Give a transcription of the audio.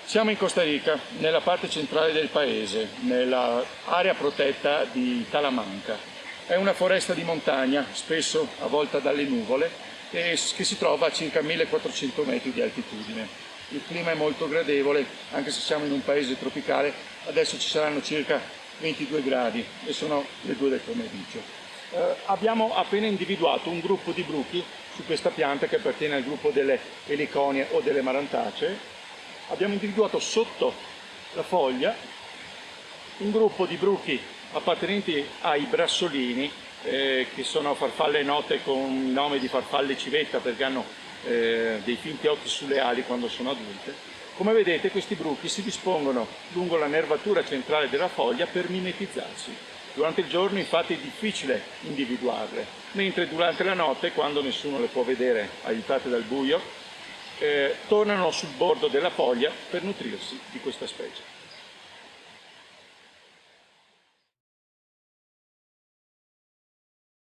Siamo in Costa Rica, nella parte centrale del paese, nell'area protetta di Talamanca. È una foresta di montagna, spesso avvolta dalle nuvole, che si trova a circa 1400 metri di altitudine. Il clima è molto gradevole, anche se siamo in un paese tropicale, adesso ci saranno circa 22 gradi e sono le 2 del pomeriggio. Abbiamo appena individuato un gruppo di bruchi su questa pianta che appartiene al gruppo delle Heliconie o delle Marantacee. Abbiamo individuato sotto la foglia un gruppo di bruchi appartenenti ai brassolini, che sono farfalle note con il nome di farfalle civetta perché hanno dei finti occhi sulle ali quando sono adulte. Come vedete, questi bruchi si dispongono lungo la nervatura centrale della foglia per mimetizzarsi. Durante il giorno infatti è difficile individuarle, mentre durante la notte, quando nessuno le può vedere aiutate dal buio, tornano sul bordo della foglia per nutrirsi di questa specie.